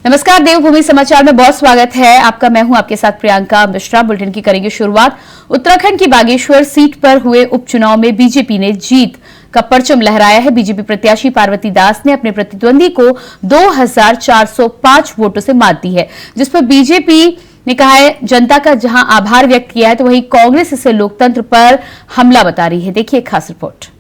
नमस्कार, देवभूमि समाचार में बहुत स्वागत है आपका। मैं हूं आपके साथ प्रियंका मिश्रा। बुलेटिन की करेंगे शुरुआत। उत्तराखंड की बागेश्वर सीट पर हुए उपचुनाव में बीजेपी ने जीत का परचम लहराया है। बीजेपी प्रत्याशी पार्वती दास ने अपने प्रतिद्वंदी को 2405 वोटों से मात दी है, जिस पर बीजेपी ने कहा है जनता का जहां आभार व्यक्त किया है, तो वहीं कांग्रेस इसे लोकतंत्र पर हमला बता रही है। देखिए खास रिपोर्ट।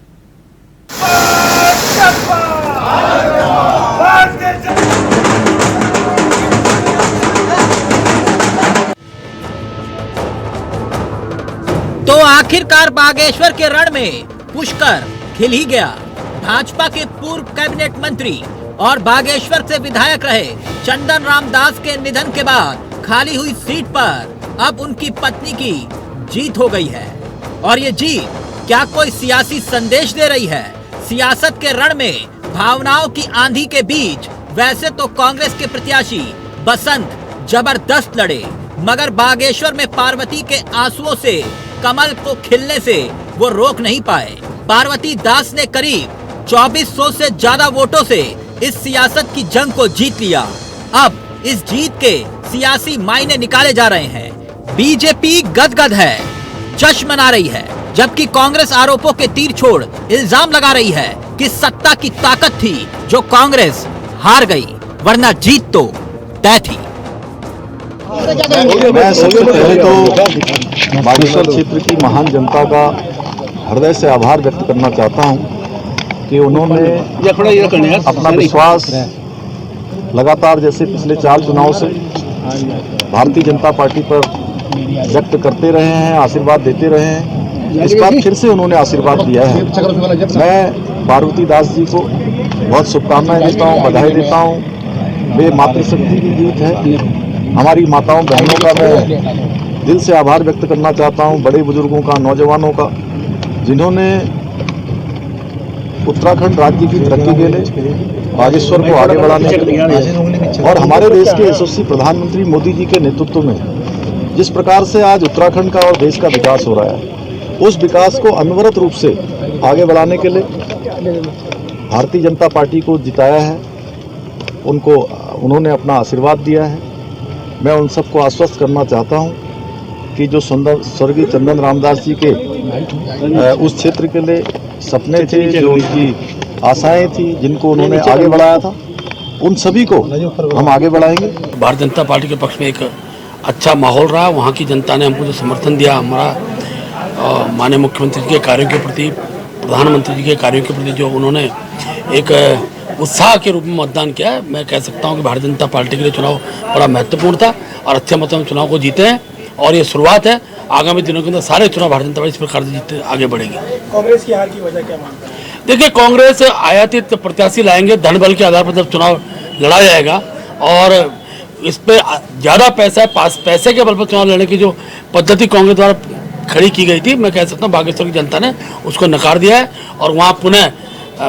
तो आखिरकार बागेश्वर के रण में पुष्कर खिल ही गया। भाजपा के पूर्व कैबिनेट मंत्री और बागेश्वर से विधायक रहे चंदन राम दास के निधन के बाद खाली हुई सीट पर अब उनकी पत्नी की जीत हो गई है। और ये जीत क्या कोई सियासी संदेश दे रही है? सियासत के रण में भावनाओं की आंधी के बीच वैसे तो कांग्रेस के प्रत्याशी बसंत जबरदस्त लड़े, मगर बागेश्वर में पार्वती के आंसुओं से कमल को खिलने से वो रोक नहीं पाए। पार्वती दास ने करीब 2400 से ज्यादा वोटों से इस सियासत की जंग को जीत लिया। अब इस जीत के सियासी मायने निकाले जा रहे हैं। बीजेपी गदगद है, जश्न मना रही है, जबकि कांग्रेस आरोपों के तीर छोड़ इल्जाम लगा रही है कि सत्ता की ताकत थी जो कांग्रेस हार गई, वरना जीत तो तय थी। मैं सबसे पहले तो बागेश्वर क्षेत्र की महान जनता का हृदय से आभार व्यक्त करना चाहता हूं कि उन्होंने अपना विश्वास लगातार जैसे पिछले 4 चुनाव से भारतीय जनता पार्टी पर व्यक्त करते रहे हैं, आशीर्वाद देते रहे हैं। इस बार फिर से उन्होंने आशीर्वाद दिया है। मैं पार्वती दास जी को बहुत शुभकामनाएं देता हूँ, बधाई देता हूँ। वे मातृशक्ति की जीत है। हमारी माताओं बहनों का मैं दिल से आभार व्यक्त करना चाहता हूं, बड़े बुजुर्गों का, नौजवानों का, जिन्होंने उत्तराखंड राज्य की तरक्की के लिए, बागेश्वर को आगे बढ़ाने के लिए और हमारे देश के यशस्वी प्रधानमंत्री मोदी जी के नेतृत्व में जिस प्रकार से आज उत्तराखंड का और देश का विकास हो रहा है, उस विकास को अनवरत रूप से आगे बढ़ाने के लिए भारतीय जनता पार्टी को जिताया है। उन्होंने अपना आशीर्वाद दिया है। मैं उन सबको आश्वस्त करना चाहता हूं कि जो सुंदर स्वर्गीय चंदन रामदास जी के उस क्षेत्र के लिए सपने थे, जो उनकी आशाएं थी, जिनको उन्होंने आगे बढ़ाया था, उन सभी को हम आगे बढ़ाएंगे। भारतीय जनता पार्टी के पक्ष में एक अच्छा माहौल रहा। वहाँ की जनता ने हमको जो समर्थन दिया, हमारा माननीय मुख्यमंत्री जी के कार्यों के प्रति, प्रधानमंत्री जी के कार्यों के प्रति जो उन्होंने एक उत्साह के रूप में मतदान किया है, मैं कह सकता हूं कि भारतीय जनता पार्टी के लिए चुनाव बड़ा महत्वपूर्ण था और अच्छे मतों में चुनाव को जीते हैं। और ये शुरुआत है, आगामी दिनों के अंदर सारे चुनाव भारतीय जनता पार्टी इस प्रकार से जीतते आगे बढ़ेगी। कांग्रेस की हार की वजह क्या मानते हैं? देखिए, कांग्रेस आयातित प्रत्याशी लाएंगे, धन बल के आधार पर जब चुनाव लड़ा जाएगा और इस पर ज़्यादा पैसे के बल पर चुनाव लड़ने की जो पद्धति कांग्रेस द्वारा खड़ी की गई थी, मैं कह सकता हूँ बागेश्वर की जनता ने उसको नकार दिया है और वहाँ पुनः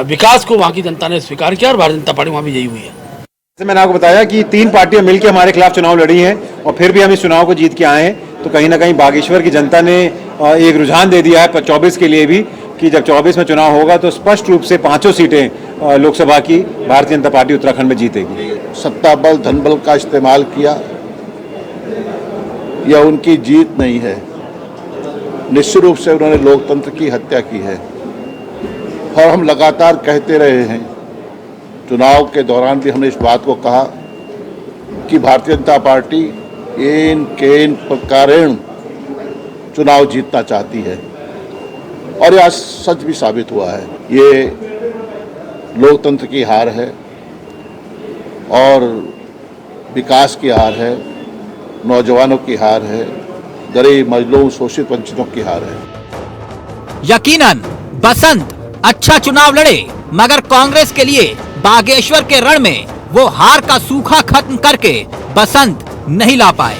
विकास को वहाँ की जनता ने स्वीकार किया और भारतीय जनता पार्टी वहाँ भी यही हुई है। जैसे मैंने आपको बताया कि 3 पार्टियां मिलकर हमारे खिलाफ चुनाव लड़ी हैं और फिर भी हम इस चुनाव को जीत के आए हैं, तो कहीं ना कहीं बागेश्वर की जनता ने एक रुझान दे दिया है 24 के लिए भी कि जब 24 में चुनाव होगा तो स्पष्ट रूप से 5 सीटें लोकसभा की भारतीय जनता पार्टी उत्तराखंड में जीतेगी। सत्ता बल, धन बल का इस्तेमाल किया, यह उनकी जीत नहीं है। निश्चित रूप से उन्होंने लोकतंत्र की हत्या की है और हम लगातार कहते रहे हैं। चुनाव के दौरान भी हमने इस बात को कहा कि भारतीय जनता पार्टी एन केन प्रकारेण चुनाव जीतना चाहती है और यह सच भी साबित हुआ है। ये लोकतंत्र की हार है और विकास की हार है, नौजवानों की हार है, गरीब मजलूम शोषित वंचितों की हार है। यकीनन बसंत अच्छा चुनाव लड़े, मगर कांग्रेस के लिए बागेश्वर के रण में वो हार का सूखा खत्म करके बसंत नहीं ला पाए।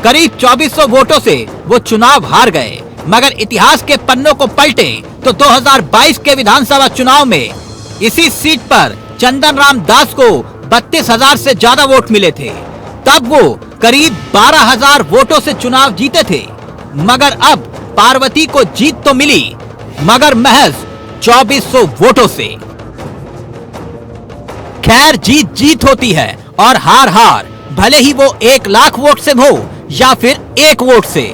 करीब 2400 वोटों से वो चुनाव हार गए, मगर इतिहास के पन्नों को पलटे तो 2022 के विधानसभा चुनाव में इसी सीट पर चंदन राम दास को 32,000 से ज्यादा वोट मिले थे। तब वो करीब 12,000 वोटों से चुनाव जीते थे, मगर अब पार्वती को जीत तो मिली, मगर महज 2400 वोटों से। खैर, जीत जीत होती है और हार हार भले ही वो 1 लाख वोट से हो या फिर 1 वोट से।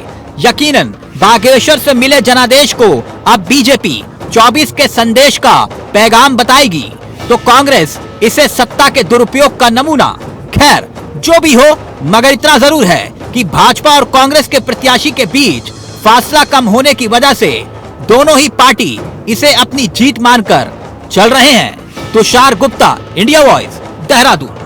यकीनन बागेश्वर से मिले जनादेश को अब बीजेपी 24 के संदेश का पैगाम बताएगी तो कांग्रेस इसे सत्ता के दुरुपयोग का नमूना। खैर जो भी हो, मगर इतना जरूर है कि भाजपा और कांग्रेस के प्रत्याशी के बीच फासला कम होने की वजह से दोनों ही पार्टी इसे अपनी जीत मानकर चल रहे हैं। Tushar Gupta, India Voice, Dehradun.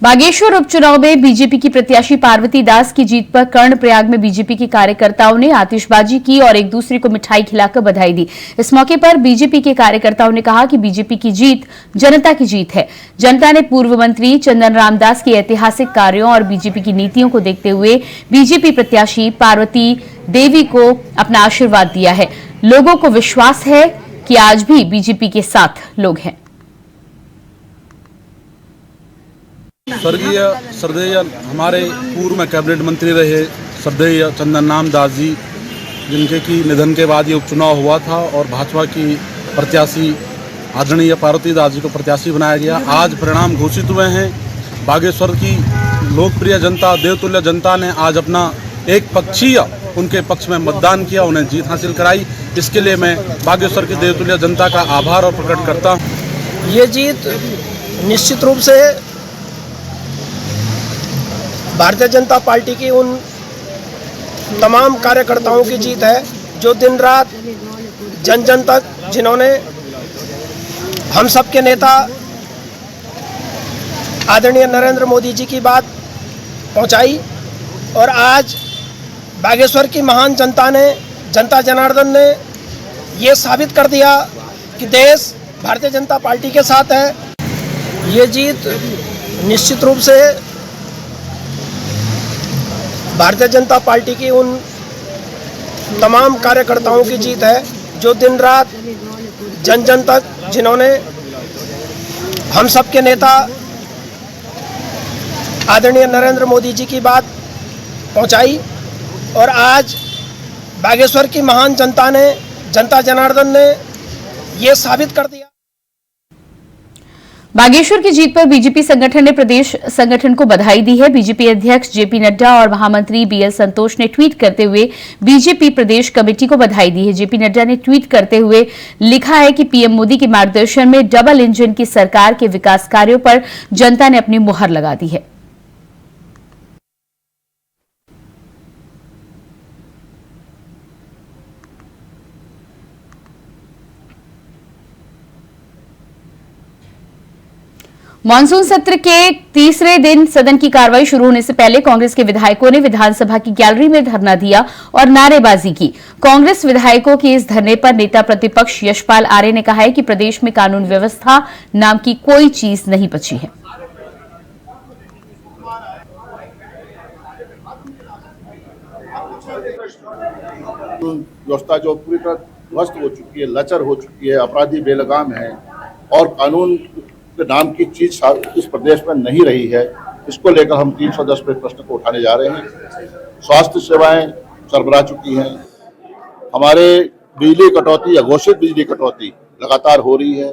बागेश्वर उपचुनाव में बीजेपी की प्रत्याशी पार्वती दास की जीत पर कर्णप्रयाग में बीजेपी के कार्यकर्ताओं ने आतिशबाजी की और एक दूसरे को मिठाई खिलाकर बधाई दी। इस मौके पर बीजेपी के कार्यकर्ताओं ने कहा कि बीजेपी की जीत जनता की जीत है। जनता ने पूर्व मंत्री चंदन रामदास के ऐतिहासिक कार्यों और बीजेपी की नीतियों को देखते हुए बीजेपी प्रत्याशी पार्वती देवी को अपना आशीर्वाद दिया है। लोगों को विश्वास है कि आज भी बीजेपी के साथ लोग हैं। स्वर्गीय श्रद्धेय हमारे पूर्व में कैबिनेट मंत्री रहे श्रद्धेय चंदन रामदास जी, जिनके की निधन के बाद ये उपचुनाव हुआ था और भाजपा की प्रत्याशी आदरणीय पार्वती दास जी को प्रत्याशी बनाया गया। आज परिणाम घोषित हुए हैं। बागेश्वर की लोकप्रिय जनता, देवतुल्य जनता ने आज अपना एक पक्षीय उनके पक्ष में मतदान किया, उन्हें जीत हासिल कराई। इसके लिए मैं बागेश्वर की देवतुल्य जनता का आभार और प्रकट करता हूँ। ये जीत निश्चित रूप से भारतीय जनता पार्टी की उन तमाम कार्यकर्ताओं की जीत है जो दिन रात जन जन तक, जिन्होंने हम सब के नेता आदरणीय नरेंद्र मोदी जी की बात पहुंचाई और आज बागेश्वर की महान जनता ने, जनता जनार्दन ने ये साबित कर दिया कि देश भारतीय जनता पार्टी के साथ है। ये जीत निश्चित रूप से भारतीय जनता पार्टी की उन तमाम कार्यकर्ताओं की जीत है जो दिन रात जन जन तक, जिन्होंने हम सब के नेता आदरणीय नरेंद्र मोदी जी की बात पहुंचाई और आज बागेश्वर की महान जनता ने, जनता जनार्दन ने ये साबित कर दिया। बागेश्वर की जीत पर बीजेपी संगठन ने प्रदेश संगठन को बधाई दी है। बीजेपी अध्यक्ष जेपी नड्डा और महामंत्री बीएल संतोष ने ट्वीट करते हुए बीजेपी प्रदेश कमेटी को बधाई दी है। जेपी नड्डा ने ट्वीट करते हुए लिखा है कि पीएम मोदी के मार्गदर्शन में डबल इंजन की सरकार के विकास कार्यों पर जनता ने अपनी मुहर लगा दी है। मानसून सत्र के तीसरे दिन सदन की कार्रवाई शुरू होने से पहले कांग्रेस के विधायकों ने विधानसभा की गैलरी में धरना दिया और नारेबाजी की। कांग्रेस विधायकों के इस धरने पर नेता प्रतिपक्ष यशपाल आर्य ने कहा है कि प्रदेश में कानून व्यवस्था नाम की कोई चीज नहीं बची है। व्यवस्था जो पूरी तरह ध्वस्त हो चुकी है, लचर हो चुकी है, अपराधी बेलगाम है और कानून के नाम की चीज इस प्रदेश में नहीं रही है। इसको लेकर हम 310 पे प्रश्न को उठाने जा रहे हैं। स्वास्थ्य सेवाएं सरबरा चुकी हैं। हमारे बिजली कटौती, अघोषित बिजली कटौती लगातार हो रही है।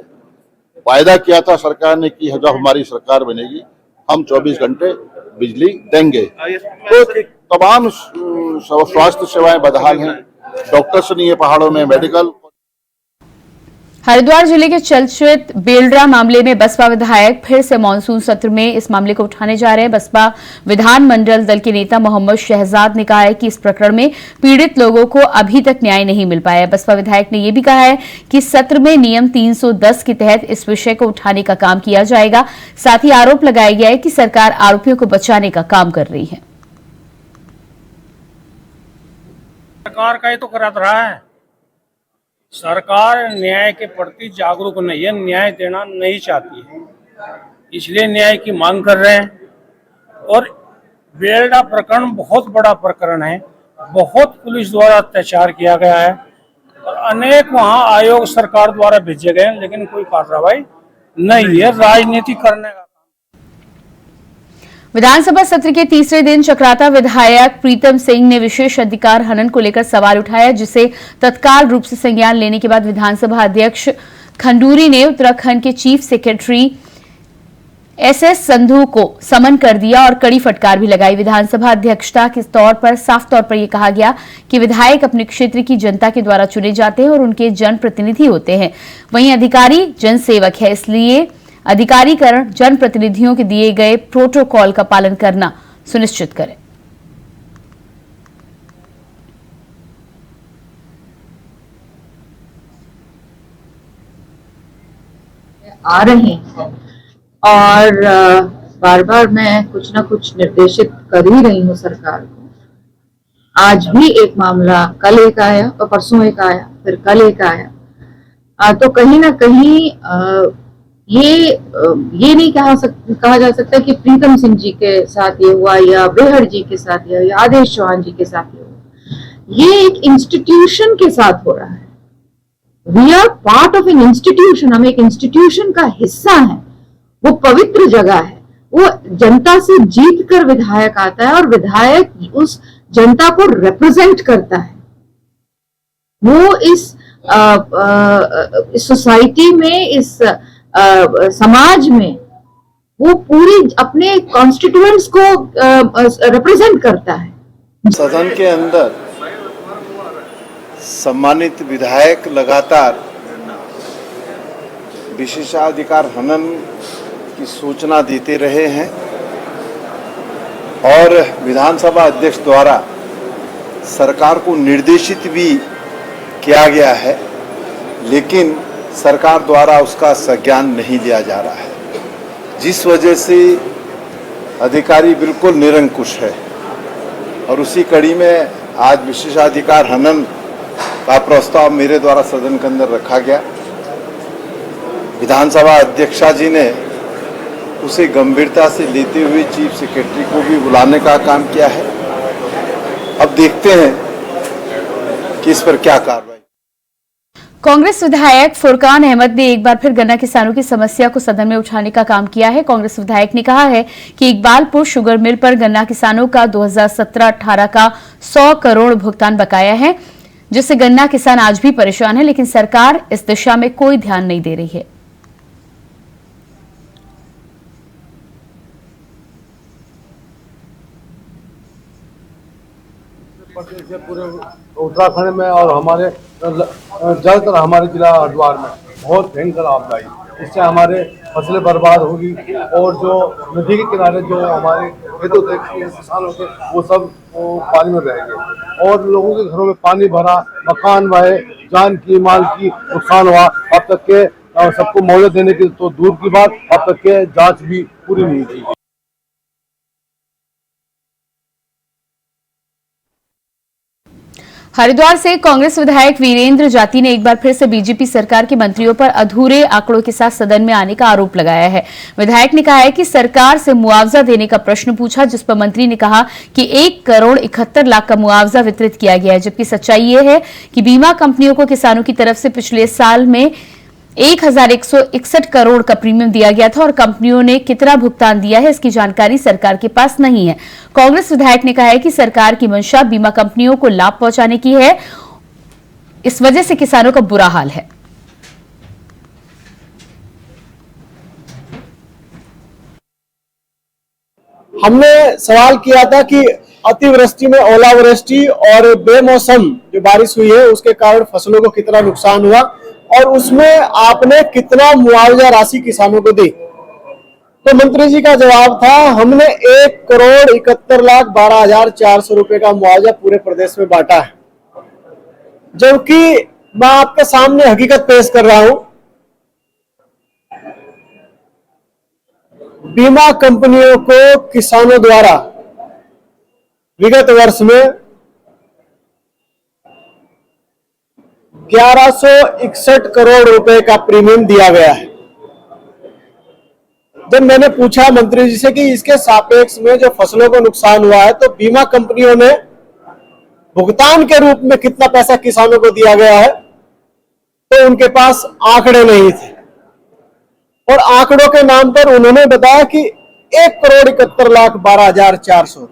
वायदा किया था सरकार ने कि जब हमारी सरकार बनेगी हम 24 घंटे बिजली देंगे। तो तमाम स्वास्थ्य सेवाएं बदहाल हैं। डॉक्टर्स नहीं है पहाड़ों में, मेडिकल। हरिद्वार जिले के चर्चित बेलडा मामले में बसपा विधायक फिर से मानसून सत्र में इस मामले को उठाने जा रहे हैं। बसपा विधानमंडल दल के नेता मोहम्मद शहजाद ने कहा है कि इस प्रकरण में पीड़ित लोगों को अभी तक न्याय नहीं मिल पाया है। बसपा विधायक ने यह भी कहा है कि सत्र में नियम 310 के तहत इस विषय को उठाने का काम किया जाएगा। साथ ही आरोप लगाया गया है कि सरकार आरोपियों को बचाने का काम कर रही है। सरकार का ही तो करा रहा है। सरकार न्याय के प्रति जागरूक नहीं है, न्याय देना नहीं चाहती है, इसलिए न्याय की मांग कर रहे हैं। और बेलडा प्रकरण बहुत बड़ा प्रकरण है, बहुत पुलिस द्वारा अत्याचार किया गया है और अनेक वहां आयोग सरकार द्वारा भेजे गए, लेकिन कोई कार्रवाई नहीं है। राजनीति करने का विधानसभा सत्र के तीसरे दिन चक्राता विधायक प्रीतम सिंह ने विशेष अधिकार हनन को लेकर सवाल उठाया, जिसे तत्काल रूप से संज्ञान लेने के बाद विधानसभा अध्यक्ष खंडूरी ने उत्तराखंड के चीफ सेक्रेटरी एसएस संधू को समन कर दिया और कड़ी फटकार भी लगाई। विधानसभा अध्यक्षता के तौर पर साफ तौर पर यह कहा गया कि विधायक अपने क्षेत्र की जनता के द्वारा चुने जाते हैं और उनके जनप्रतिनिधि होते हैं। वहीं अधिकारी जनसेवक है, इसलिए अधिकारीकरण जनप्रतिनिधियों के दिए गए प्रोटोकॉल का पालन करना सुनिश्चित करें। आ रहे हैं और बार बार मैं कुछ ना कुछ निर्देशित कर ही रही हूँ सरकार को। आज भी एक मामला, कल एक आया और परसों एक आया, फिर कल एक आया। तो कहीं ना कहीं ये नहीं कहा जा सकता कि प्रीतम सिंह जी के साथ ये हुआ या बेहड़ जी के साथ या आदेश चौहान जी के साथ ये हुआ। ये एक इंस्टीट्यूशन के साथ हो रहा है। We are part of an institution, हम एक इंस्टीट्यूशन का हिस्सा है। वो पवित्र जगह है, वो जनता से जीत कर विधायक आता है और विधायक उस जनता को रिप्रेजेंट करता है। वो इस सोसाइटी में, इस समाज में वो पूरी अपने कॉन्स्टिट्यूएंट्स को रिप्रेजेंट करता है। सदन के अंदर सम्मानित विधायक लगातार विशेषाधिकार हनन की सूचना देते रहे हैं और विधानसभा अध्यक्ष द्वारा सरकार को निर्देशित भी किया गया है, लेकिन सरकार द्वारा उसका संज्ञान नहीं लिया जा रहा है, जिस वजह से अधिकारी बिल्कुल निरंकुश है। और उसी कड़ी में आज विशेषाधिकार हनन का प्रस्ताव मेरे द्वारा सदन के अंदर रखा गया। विधानसभा अध्यक्षा जी ने उसे गंभीरता से लेते हुए चीफ सेक्रेटरी को भी बुलाने का काम किया है। अब देखते हैं कि इस पर क्या कार्रवाई। कांग्रेस विधायक फुरकान अहमद ने एक बार फिर गन्ना किसानों की समस्या को सदन में उठाने का काम किया है। कांग्रेस विधायक ने कहा है कि इकबालपुर शुगर मिल पर गन्ना किसानों का 2017-18 का 100 करोड़ भुगतान बकाया है, जिससे गन्ना किसान आज भी परेशान है, लेकिन सरकार इस दिशा में कोई ध्यान नहीं दे रही है। पूरे उत्तराखंड में और हमारे ज्यादातर हमारे जिला हरिद्वार में बहुत भयंकर आपदा आई। इससे हमारे फसलें बर्बाद होगी और जो नदी के किनारे जो हमारे खेत होते किसान होते वो सब पानी में बह गए और लोगों के घरों में पानी भरा, मकान बहे, जान की माल की नुकसान हुआ। अब तक के सबको मुआवजा देने की तो दूर की बात, अब तक के जांच भी पूरी नहीं की। हरिद्वार से कांग्रेस विधायक वीरेंद्र जाती ने एक बार फिर से बीजेपी सरकार के मंत्रियों पर अधूरे आंकड़ों के साथ सदन में आने का आरोप लगाया है। विधायक ने कहा है कि सरकार से मुआवजा देने का प्रश्न पूछा, जिस पर मंत्री ने कहा कि 1 करोड़ 71 लाख का मुआवजा वितरित किया गया है, जबकि सच्चाई ये है कि बीमा कंपनियों को किसानों की तरफ से पिछले साल में 1161 करोड़ का प्रीमियम दिया गया था और कंपनियों ने कितना भुगतान दिया है, इसकी जानकारी सरकार के पास नहीं है। कांग्रेस विधायक ने कहा है कि सरकार की मंशा बीमा कंपनियों को लाभ पहुंचाने की है, इस वजह से किसानों का बुरा हाल है। हमने सवाल किया था कि अतिवृष्टि में ओलावृष्टि और बेमौसम जो बारिश हुई है उसके कारण फसलों को कितना नुकसान हुआ और उसमें आपने कितना मुआवजा राशि किसानों को दी। तो मंत्री जी का जवाब था, हमने 1 करोड़ 71 लाख 12,400 रुपए का मुआवजा पूरे प्रदेश में बांटा है। जबकि मैं आपके सामने हकीकत पेश कर रहा हूं, बीमा कंपनियों को किसानों द्वारा विगत वर्ष में 1161 करोड़ रुपए का प्रीमियम दिया गया है। जब मैंने पूछा मंत्री जी से कि इसके सापेक्ष में जो फसलों को नुकसान हुआ है तो बीमा कंपनियों ने भुगतान के रूप में कितना पैसा किसानों को दिया गया है, तो उनके पास आंकड़े नहीं थे और आंकड़ों के नाम पर उन्होंने बताया कि 1,71,12,400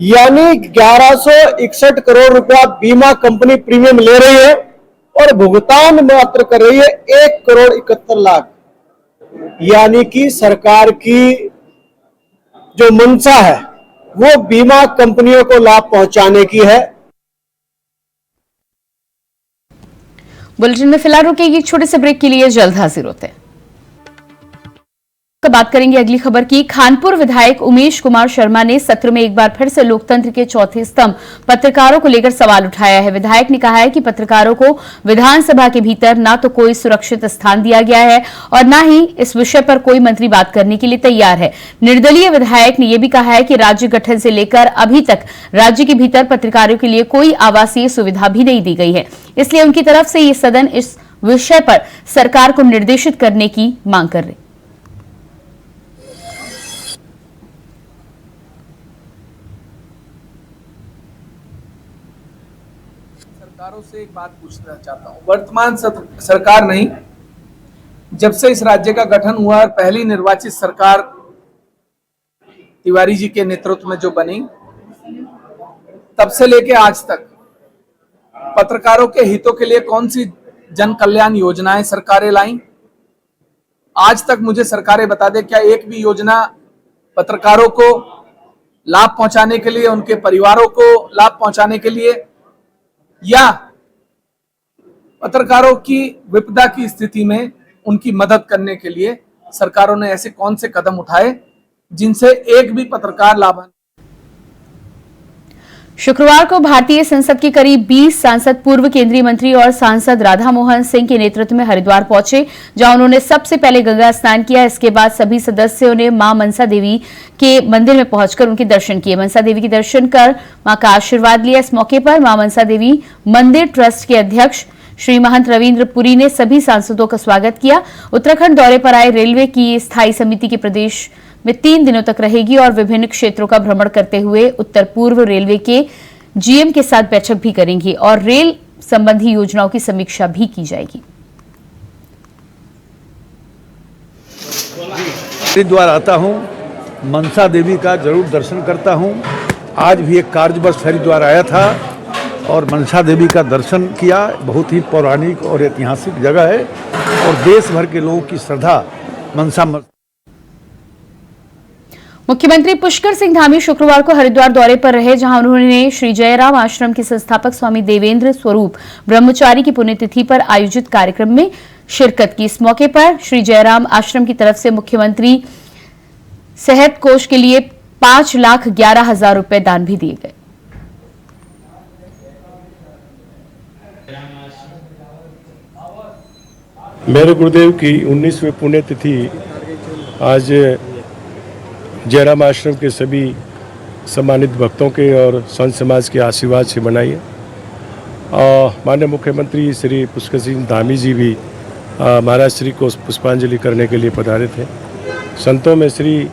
यानी 1161 करोड़ रुपया बीमा कंपनी प्रीमियम ले रही है और भुगतान मात्र कर रही है 1,71,00,000। यानी कि सरकार की जो मंशा है वो बीमा कंपनियों को लाभ पहुंचाने की है। बुलेटिन में फिलहाल रुकेगी एक छोटे से ब्रेक के लिए, जल्द हाजिर होते हैं। बात करेंगे अगली खबर की। खानपुर विधायक उमेश कुमार शर्मा ने सत्र में एक बार फिर से लोकतंत्र के चौथे स्तंभ पत्रकारों को लेकर सवाल उठाया है। विधायक ने कहा है कि पत्रकारों को विधानसभा के भीतर ना तो कोई सुरक्षित स्थान दिया गया है और ना ही इस विषय पर कोई मंत्री बात करने के लिए तैयार है। निर्दलीय विधायक ने यह भी कहा है कि राज्य गठन से लेकर अभी तक राज्य के भीतर पत्रकारों के लिए कोई आवासीय सुविधा भी नहीं दी गई है, इसलिए उनकी तरफ से ये सदन इस विषय पर सरकार को निर्देशित करने की मांग कर रहे। सरकारों से एक बात पूछना चाहता हूं। वर्तमान सरकार नहीं, जब से इस राज्य का गठन हुआ और पहली निर्वाचित सरकार तिवारी जी के नेतृत्व में जो बनी, तब से लेके आज तक पत्रकारों के हितों के लिए कौन सी जन कल्याण योजनाएं सरकारें लाई? आज तक मुझे सरकारें बता दे, क्या एक भी योजना पत्रकारों को लाभ पहुंचाने के लिए, उनके परिवारों को लाभ पहुंचाने के लिए, या पत्रकारों की विपदा की स्थिति में उनकी मदद करने के लिए सरकारों ने ऐसे कौन से कदम उठाए जिनसे एक भी पत्रकार लाभान्वित? शुक्रवार को भारतीय संसद के करीब 20 सांसद पूर्व केंद्रीय मंत्री और सांसद राधा मोहन सिंह के नेतृत्व में हरिद्वार पहुंचे, जहां उन्होंने सबसे पहले गंगा स्नान किया। इसके बाद सभी सदस्यों ने मां मनसा देवी के मंदिर में पहुंचकर उनके दर्शन किए। मनसा देवी के दर्शन कर मां का आशीर्वाद लिया। इस मौके पर मां मनसा देवी मंदिर ट्रस्ट के अध्यक्ष श्री महंत रविंद्र पुरी ने सभी सांसदों का स्वागत किया। उत्तराखंड दौरे पर आए रेलवे की स्थायी समिति के प्रदेश में 3 दिनों तक रहेगी और विभिन्न क्षेत्रों का भ्रमण करते हुए उत्तर पूर्व रेलवे के जीएम के साथ बैठक भी करेंगी और रेल संबंधी योजनाओं की समीक्षा भी की जाएगी। हरिद्वार आता हूँ, मनसा देवी का जरूर दर्शन करता हूँ। आज भी एक कार्यबश हरिद्वार आया था और मनसा देवी का दर्शन किया। बहुत ही पौराणिक और ऐतिहासिक जगह है और देश भर के लोगों की श्रद्धा मनसा। मुख्यमंत्री पुष्कर सिंह धामी शुक्रवार को हरिद्वार दौरे पर रहे, जहां उन्होंने श्री जयराम आश्रम के संस्थापक स्वामी देवेंद्र स्वरूप ब्रह्मचारी की पुण्यतिथि पर आयोजित कार्यक्रम में शिरकत की। इस मौके पर श्री जयराम आश्रम की तरफ से मुख्यमंत्री सेहत कोष के लिए 5,11,000 रुपए दान भी दिए गए। मेरे गुरुदेव की 19वीं पुण्यतिथि आज जयराम आश्रम के सभी सम्मानित भक्तों के और संत समाज के आशीर्वाद से मनाई है। माननीय मुख्यमंत्री श्री पुष्कर सिंह धामी जी भी महाराज श्री को पुष्पांजलि करने के लिए पधारे थे। संतों में श्री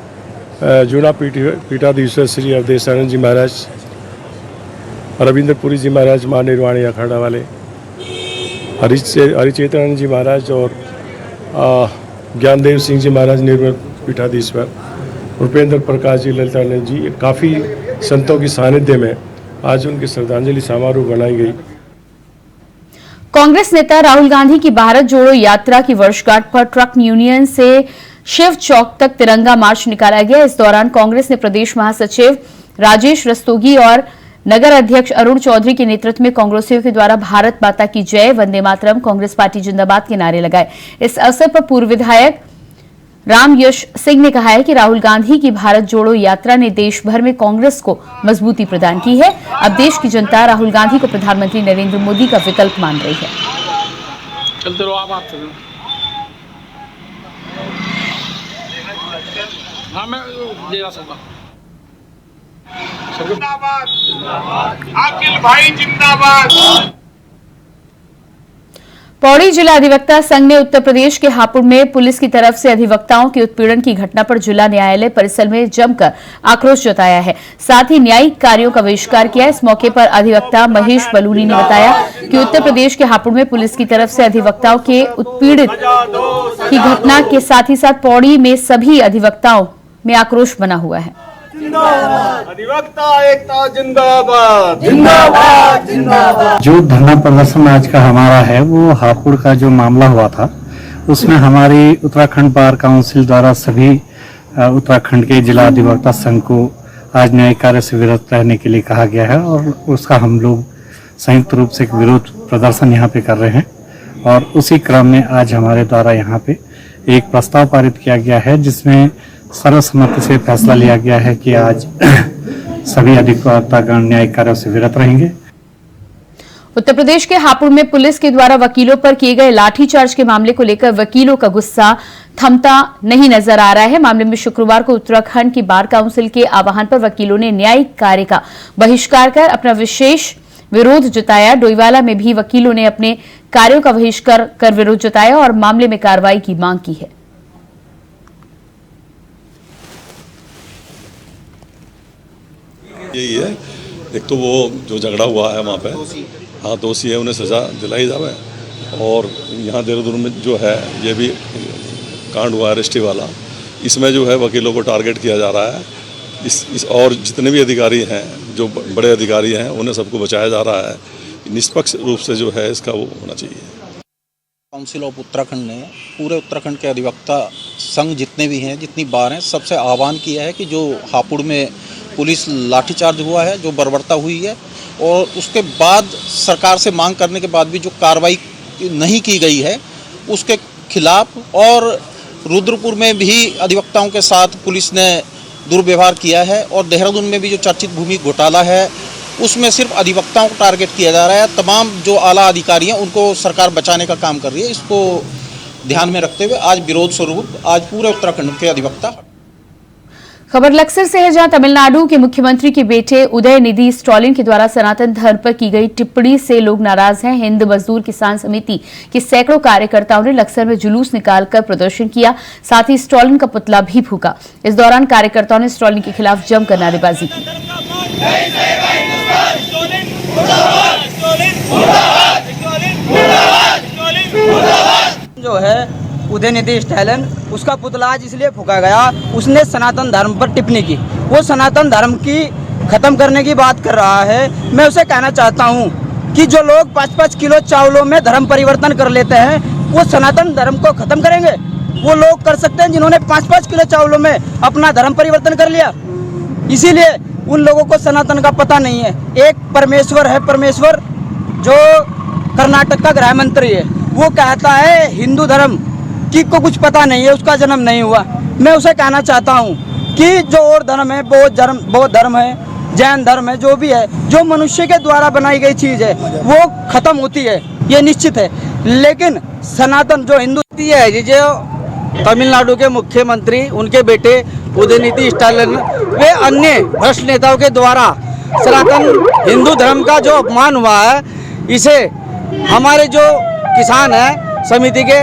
जूना पीठाधीश्वर श्री अवधेशानंद जी महाराज, रविंद्रपुरी जी महाराज, मां निर्वाणी अखाड़ा वाले, हरिचेतनानंद जी महाराज और ज्ञानदेव सिंह जी महाराज निर्मल पीठाधीश्वर, भूपेंद्र प्रकाश जी, ललितानंद जी, काफ़ी संतों की सानिध्य में आज उनकी श्रद्धांजलि समारोह बनाई गई। कांग्रेस नेता राहुल गांधी की भारत जोड़ो यात्रा की वर्षगांठ पर ट्रक यूनियन से शिव चौक तक तिरंगा मार्च निकाला गया। इस दौरान कांग्रेस ने प्रदेश महासचिव राजेश रस्तोगी और नगर अध्यक्ष अरुण चौधरी के नेतृत्व में कांग्रेसियों के द्वारा भारत माता की जय, वंदे मातरम, कांग्रेस पार्टी जिंदाबाद के नारे लगाए। इस अवसर पर पूर्व विधायक राम यश सिंह ने कहा है कि राहुल गांधी की भारत जोड़ो यात्रा ने देश भर में कांग्रेस को मजबूती प्रदान की है। अब देश की जनता राहुल गांधी को प्रधानमंत्री नरेंद्र मोदी का विकल्प मान रही है। चलते रहो आप चलो। हाँ, मैं दे सकता। जिंदाबाद, अखिल भाई जिंदाबाद। पौड़ी जिला अधिवक्ता संघ ने उत्तर प्रदेश के हापुड़ में पुलिस की तरफ से अधिवक्ताओं के उत्पीड़न की घटना पर जिला न्यायालय परिसर में जमकर आक्रोश जताया है। साथ ही न्यायिक कार्यों का बहिष्कार किया। इस मौके पर अधिवक्ता महेश बलूनी ने बताया कि उत्तर प्रदेश के हापुड़ में पुलिस की तरफ से अधिवक्ताओं के उत्पीड़ित की घटना के साथ ही साथ पौड़ी में सभी अधिवक्ताओं में आक्रोश बना हुआ है। अधिवक्ता एकता जिंदाबाद जिंदाबाद जिंदाबाद। जो धरना प्रदर्शन आज का हमारा है वो हापुड़ का जो मामला हुआ था उसमें हमारी उत्तराखंड बार काउंसिल द्वारा सभी उत्तराखंड के जिला अधिवक्ता संघ को आज न्यायिक कार्य से विरत रहने के लिए कहा गया है और उसका हम लोग संयुक्त रूप से एक विरोध प्रदर्शन यहाँ पे कर रहे हैं। और उसी क्रम में आज हमारे द्वारा यहाँ पे एक प्रस्ताव पारित किया गया है जिसमें सर्वसम्मति से फैसला लिया गया है कि आज सभी अधिवक्तागण न्यायिक कार्यों से विरत रहेंगे। उत्तर प्रदेश के हापुड़ में पुलिस के द्वारा वकीलों पर किए गए लाठीचार्ज के मामले को लेकर वकीलों का गुस्सा थमता नहीं नजर आ रहा है। मामले में शुक्रवार को उत्तराखंड की बार काउंसिल के आह्वान पर वकीलों ने न्यायिक कार्य का बहिष्कार कर अपना विशेष विरोध जताया। डोईवाला में भी वकीलों ने अपने कार्यों का बहिष्कार कर विरोध जताया और मामले में कार्रवाई की मांग की है। यही है, एक तो वो जो झगड़ा हुआ है वहाँ पे, हाँ दोषी है, उन्हें सजा दिलाई जाए। और यहाँ देहरादून में जो है ये भी कांड हुआ है रजिस्ट्री वाला, इसमें जो है वकीलों को टारगेट किया जा रहा है। इस और जितने भी अधिकारी हैं, जो बड़े अधिकारी हैं, उन्हें सबको बचाया जा रहा है। निष्पक्ष रूप से जो है इसका वो होना चाहिए। काउंसिल ऑफ उत्तराखंड ने पूरे उत्तराखंड के अधिवक्ता संघ जितने भी हैं, जितनी बार हैं, सबसे आह्वान किया है कि जो हापुड़ में पुलिस लाठीचार्ज हुआ है, जो बर्बरता हुई है, और उसके बाद सरकार से मांग करने के बाद भी जो कार्रवाई नहीं की गई है उसके खिलाफ, और रुद्रपुर में भी अधिवक्ताओं के साथ पुलिस ने दुर्व्यवहार किया है, और देहरादून में भी जो चर्चित भूमि घोटाला है उसमें सिर्फ अधिवक्ताओं को टारगेट किया जा रहा है। तमाम जो आला अधिकारी हैं उनको सरकार बचाने का काम कर रही है। इसको ध्यान में रखते हुए आज विरोध स्वरूप आज पूरे उत्तराखंड के अधिवक्ता। खबर लक्सर से है, जहां तमिलनाडु के मुख्यमंत्री के बेटे उदयनिधि स्टालिन के द्वारा सनातन धर्म पर की गई टिप्पणी से लोग नाराज हैं। हिंद मजदूर किसान समिति के सैकड़ों कार्यकर्ताओं ने लक्सर में जुलूस निकालकर प्रदर्शन किया, साथ ही स्टालिन का पुतला भी फूका। इस दौरान कार्यकर्ताओं ने स्टालिन के खिलाफ जमकर नारेबाजी की। जो है उदयनिधि स्टालिन, उसका पुतला आज इसलिए फूका गया, उसने सनातन धर्म पर टिप्पणी की। वो सनातन धर्म की खत्म करने की बात कर रहा है। मैं उसे कहना चाहता हूँ कि जो लोग 5-5 किलो चावलों में धर्म परिवर्तन कर लेते हैं, वो सनातन धर्म को खत्म करेंगे? वो लोग कर सकते हैं जिन्होंने 5-5 किलो चावलों में अपना धर्म परिवर्तन कर लिया। इसीलिए उन लोगों को सनातन का पता नहीं है। एक परमेश्वर है, परमेश्वर जो कर्नाटक का गृह मंत्री है, वो कहता है हिंदू धर्म की को कुछ पता नहीं है, उसका जन्म नहीं हुआ। मैं उसे कहना चाहता हूँ कि जो और धर्म है, बौद्ध धर्म है, जैन धर्म है, जो भी है, जो मनुष्य के द्वारा बनाई गई चीज़ है वो खत्म होती है, ये निश्चित है। लेकिन सनातन जो हिंदू है, जो तमिलनाडु के मुख्यमंत्री उनके बेटे उदयनिधि स्टालिन वे अन्य भ्रष्ट नेताओं के द्वारा सनातन हिंदू धर्म का जो अपमान हुआ है, इसे हमारे जो किसान हैं समिति के,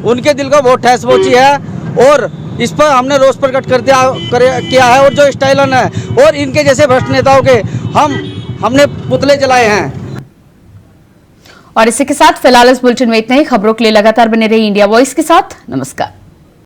उनके दिल को बहुत ठेस पहुंची है और इस पर हमने रोष प्रकट किया है। और जो स्टालिन है और इनके जैसे भ्रष्ट नेताओं के हमने पुतले जलाए हैं। और इसी के साथ फिलहाल इस बुलेटिन में इतना ही। खबरों के लिए लगातार बने रहिए इंडिया वॉइस के साथ। नमस्कार।